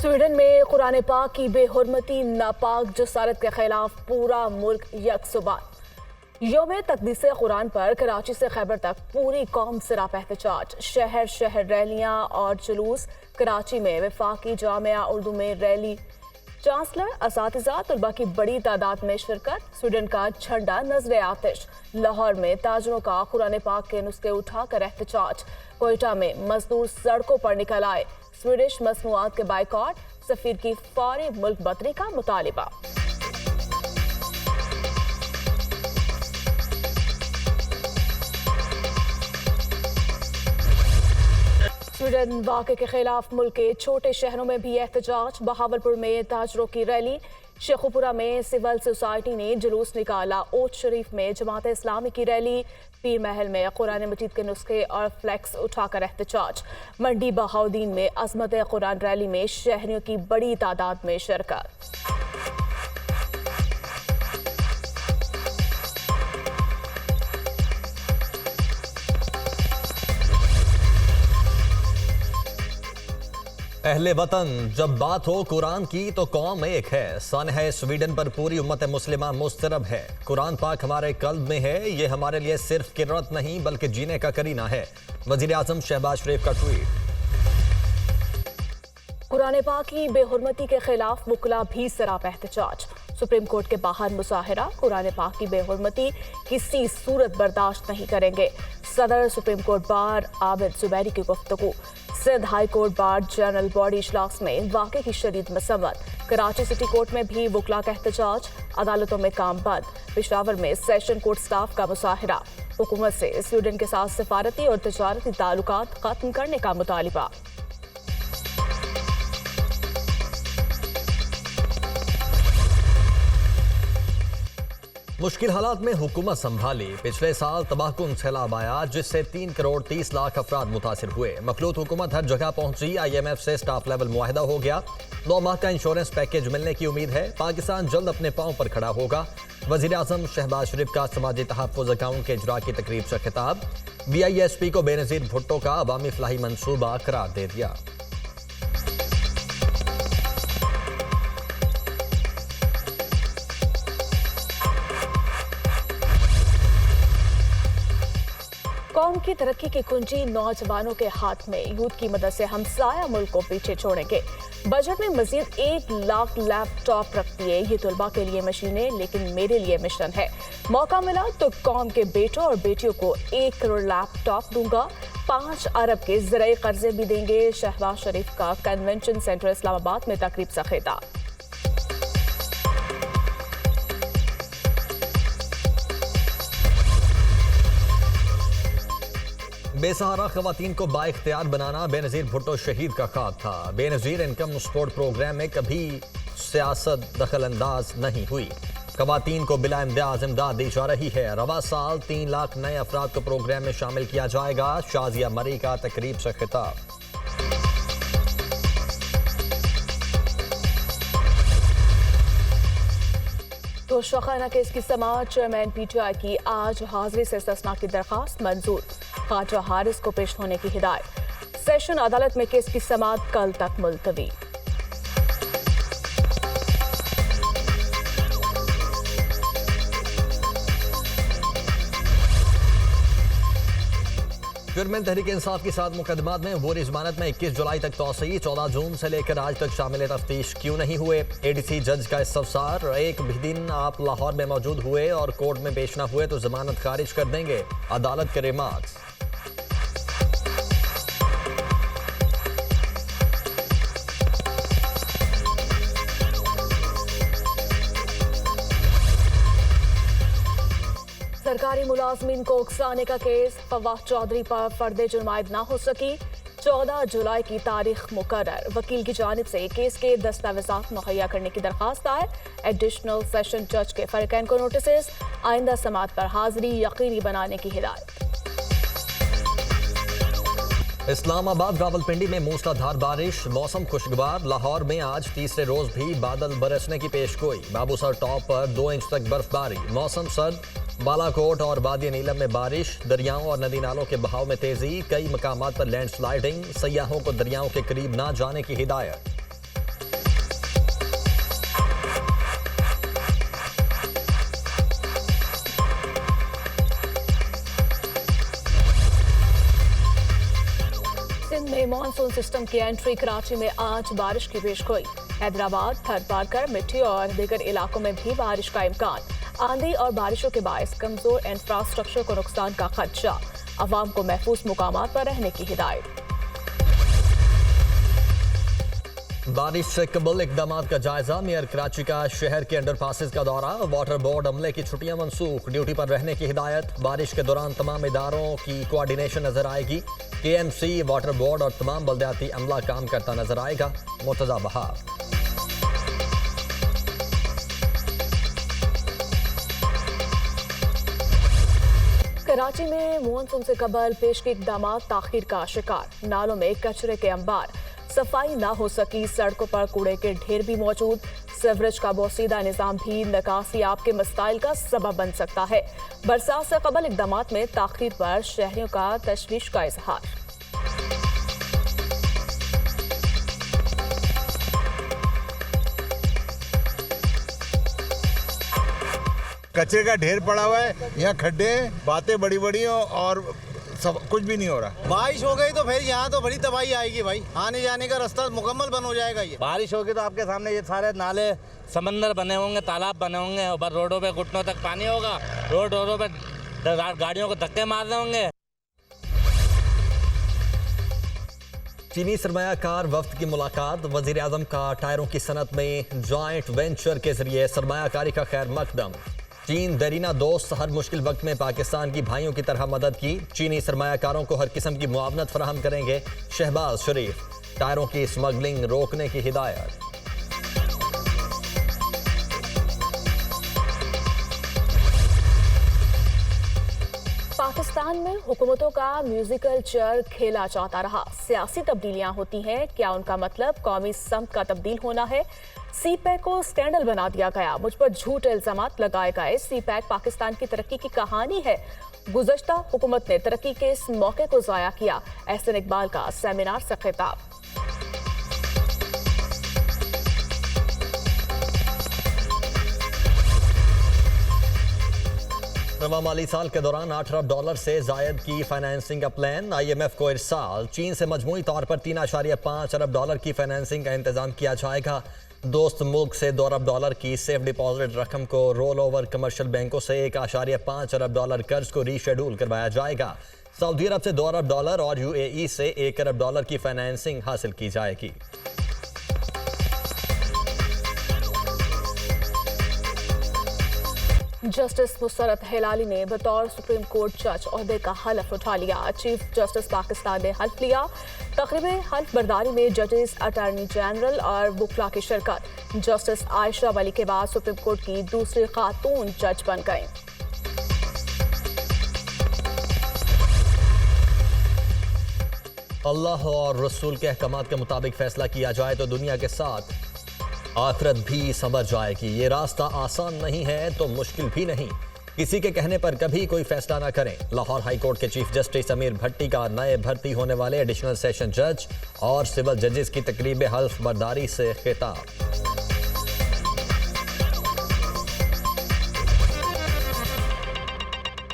Sweden में कुरान पाक की बेहुरमती नापाक जसारत के खिलाफ पूरा मुल्क यकसुबान। यौम तकदीस कुरान पर कराची से खैबर तक पूरी कौम सिराप एहतजाज। शहर शहर रैलियां और जुलूस। कराची में वफाकी जामिया उर्दू में रैली। चांसलर, असातिज़ा, तलबा की बड़ी तादाद में शिरकत। स्वीडन का झंडा नजर आतिश। लाहौर में ताजरों का कुरान पाक के नुस्खे उठाकर एहतजाज। कोयटा में मजदूर सड़कों पर निकल आए। स्वीडिश मसनूआत के बाइकॉट। सफीर की फौरी मुल्क बदली का मुतालिबा। स्वीडन वाक़े के खिलाफ मुल्क के छोटे शहरों में भी एहतजाज। बहावलपुर में ताजरों की रैली। शेखुपुरा में सिविल सोसाइटी ने जुलूस निकाला। ओट शरीफ में जमात इस्लामी की रैली। पीर महल में कुरान मजीद के नुस्खे और फ्लैक्स उठाकर एहतजाज। मंडी बहाउद्दीन में अजमत कुरान रैली में शहरियों की बड़ी तादाद में शिरकत। अहले वतन, जब बात हो कुरान की तो कौम एक है। सन है स्वीडन पर पूरी उम्मत मुस्लिमा मुस्तरब है। कुरान पाक हमारे कल्ब में है। ये हमारे लिए सिर्फ किरत नहीं बल्कि जीने का करीना है। वजीर आजम शहबाज शरीफ का ट्वीट। कुरान पाक की बेहुरमती के खिलाफ वकला भी सराप एहतजाज। सुप्रीम कोर्ट के बाहर मुजाहिरा। कुरान पाक की बेहुरमती किसी सूरत बर्दाश्त नहीं करेंगे। सदर supreme court bar Abid Zubairi की गुफ्तगू। Sindh high court bar general body इजलास में वाक़े की शदीद मसम्मत। कराची सिटी कोर्ट में भी वकला का एहतजाज। अदालतों में काम बंद। पेशावर में सेशन कोर्ट स्टाफ का मुजाहिरा। हुकूमत से स्वीडन के साथ सिफारती और तजारती ताल्लुकात खत्म करने का मुतालिबा। मुश्किल हालात में हुकूमत संभाली। पिछले साल तबाहकुन सैलाब आया जिससे 3 करोड़ 30 लाख अफराद मुतासिर हुए। मखलूत हुकूमत हर जगह पहुंची। IMF से स्टाफ लेवल मुआहदा हो गया। 9 माह का इंश्योरेंस पैकेज मिलने की उम्मीद है। पाकिस्तान जल्द अपने पांव पर खड़ा होगा। वजीर आजम शहबाज शरीफ का समाजी तहफ़्फ़ुज़ अकाउंट के इजरा की तकरीब से खिताब। BISP को बेनज़ीर भुट्टो का अवामी फलाही मनसूबा करार दे दिया। कौम की तरक्की की कुंजी नौजवानों के हाथ में। यूथ की मदद से हम साया मुल्क को पीछे छोड़ेंगे। बजट में मजीद 1 लाख लैपटॉप रख दिए। ये तलबा के लिए मशीनें, लेकिन मेरे लिए मिशन है। मौका मिला तो कौम के बेटों और बेटियों को 1 करोड़ लैपटॉप दूंगा। 5 अरब के ज़राई कर्जे भी देंगे। शहबाज शरीफ का कन्वेंशन सेंटर इस्लामाबाद में तकरीब से खिताब। बेसहारा खवातीन को बाइख्तियार बनाना बेनज़ीर भुट्टो शहीद का ख्वाब था। बेनज़ीर इनकम सपोर्ट प्रोग्राम में कभी सियासत दखल अंदाज नहीं हुई। खवातीन को बिला इम्तियाज इमदाद दी जा रही है। रवा साल 3 लाख नए अफराद को प्रोग्राम में शामिल किया जाएगा। शाजिया मरी का तकरीब से खिताब। तोशाखाना केस की समाअत। चेयरमैन PTI की आज हाजिरी से इस्तिस्ना की दरखास्त मंजूर। ख्वाजा हारिस को पेश होने की हिदायत। सेशन अदालत में केस की समाअत कल तक मुलतवी। चेयरमैन तहरीक इंसाफ के साथ मुकदमात में वोरी जमानत में 21 जुलाई तक तोसई। 14 जून से लेकर आज तक शामिल तफ्तीश क्यों नहीं हुए। ADC जज का इस्तफसार। एक भी दिन आप लाहौर में मौजूद हुए और कोर्ट में पेश न हुए तो जमानत खारिज कर देंगे। अदालत के रिमार्क्स। सरकारी मुलाजमीन को उकसाने का केस। फवाद चौधरी पर फर्दे जुर्मायद ना हो सकी। 14 जुलाई की तारीख मुकर्रर। वकील की जानिब से केस के दस्तावेजात मुहैया करने की दरखास्त दायर। एडिशनल सेशन जज के फरीकैन को नोटिस। आइंदा समाअत पर हाजिरी यकीनी बनाने की हिदायत। इस्लामाबाद रावलपिंडी में मूसलाधार बारिश। मौसम खुशगवार। लाहौर में आज तीसरे रोज भी बादल बरसने की पेशगोई। बाबूसर टॉप पर 2 इंच तक बर्फबारी। मौसम सर्द। बालाकोट और वादी नीलम में बारिश। दरियाओं और नदी नालों के बहाव में तेजी। कई मकामात पर लैंडस्लाइडिंग। सयाहों को दरियाओं के करीब ना जाने की हिदायत। मानसून सिस्टम की एंट्री, कराची में आज बारिश की पेशगोई। हैदराबाद, थरपारकर, मिट्टी और दीगर इलाकों में भी बारिश का इम्कान। आंधी और बारिशों के बायस कमजोर इंफ्रास्ट्रक्चर को नुकसान का खदशा। अवाम को महफूज मुकामात पर रहने की हिदायत। बारिश से कबल इकदाम का जायजा। मेयर कराची का शहर के अंडरपासेस का दौरा। वाटर बोर्ड अमले की छुट्टियां मनसूख, ड्यूटी पर रहने की हिदायत। बारिश के दौरान तमाम इदारों की कोऑर्डिनेशन नजर आएगी। KMC, वाटर बोर्ड और तमाम बल्दियाती अमला काम करता नजर आएगा। मुर्तजा बहार। कराची में मानसून से कबल पेश के इकदाम ताखीर का शिकार। नालों में कचरे के अंबार, सफाई ना हो सकी। सड़कों पर कूड़े के ढेर भी मौजूद। सीवरेज का बोसीदा निजाम भी निकासी आपके मसाइल का सबब बन सकता है। बरसात से कबल इकदाम में ताखीर पर शहरियों का तशवीश का इजहार। कचरे का ढेर पड़ा हुआ है, यहाँ खड्डे, बातें बड़ी बड़ी और सब कुछ भी नहीं हो रहा। बारिश हो गई तो फिर यहाँ तो बड़ी तबाही आएगी भाई। आने जाने का रास्ता मुकम्मल बंद हो जाएगा। ये बारिश होगी तो आपके सामने ये सारे नाले समंदर बने होंगे, तालाब बने होंगे। ऊपर रोडों पे घुटनों तक पानी होगा। रोडों पे गाड़ियों को धक्के मारने होंगे। चीनी सरमायाकार वफ्द की मुलाकात। वजीर आजम का टायरों की सनत में जॉइंट वेंचर के जरिए सरमायाकारी का खैर मकदम। चीन देरीना दोस्त, हर मुश्किल वक्त में पाकिस्तान की भाइयों की तरह मदद की। चीनी सरमायाकारों को हर किस्म की मुआवनत फराहम करेंगे। शहबाज शरीफ। टायरों की स्मगलिंग रोकने की हिदायत। पाकिस्तान में हुकूमतों का म्यूजिकल चेयर खेला जाता रहा। सियासी तब्दीलियां होती हैं, क्या उनका मतलब कौमी समत का तब्दील होना है? CPEC को स्कैंडल बना दिया गया। मुझ पर झूठे इल्जामात लगाए गए। CPEC पाकिस्तान की तरक्की की कहानी है। गुज़श्ता हुकूमत ने तरक्की के इस मौके को ज़ाया किया। एहसन इकबाल का सेमिनार से खिताब। नवा माली साल के दौरान $8 अरब से जायद की फाइनेंसिंग का प्लान। IMF को इरसाल। चीन से मजमूई तौर पर $3.5 अरब की फाइनेंसिंग का इंतजाम किया जाएगा। दोस्त मुल्क से $2 अरब की सेफ डिपॉजिट रकम को रोल ओवर कमर्शियल बैंकों से $1.5 अरब कर्ज को रीशेड्यूल करवाया जाएगा। सऊदी अरब से $2 अरब और UAE से $1 अरब की फाइनेंसिंग हासिल की जाएगी। जस्टिस मुसरत हिलाली ने बतौर सुप्रीम कोर्ट जज ओहदे का हल्फ उठा लिया। चीफ जस्टिस पाकिस्तान ने हल्फ लिया। तकरीब हल्फ बर्दारी में जजेस, अटॉर्नी जनरल और वकला की शिरकत। जस्टिस आयशा वली के बाद सुप्रीम कोर्ट की दूसरी खातून जज बन गईं। अल्लाह और रसूल के अहकामात के मुताबिक फैसला किया जाए तो दुनिया के साथ आखिरत भी संवर जाएगी। ये रास्ता आसान नहीं है तो मुश्किल भी नहीं। किसी के कहने पर कभी कोई फैसला ना करें। लाहौर हाई कोर्ट के चीफ जस्टिस अमीर भट्टी का नए भर्ती होने वाले एडिशनल सेशन जज और सिविल जजेस की तकरीब हल्फ बर्दारी से खिताब।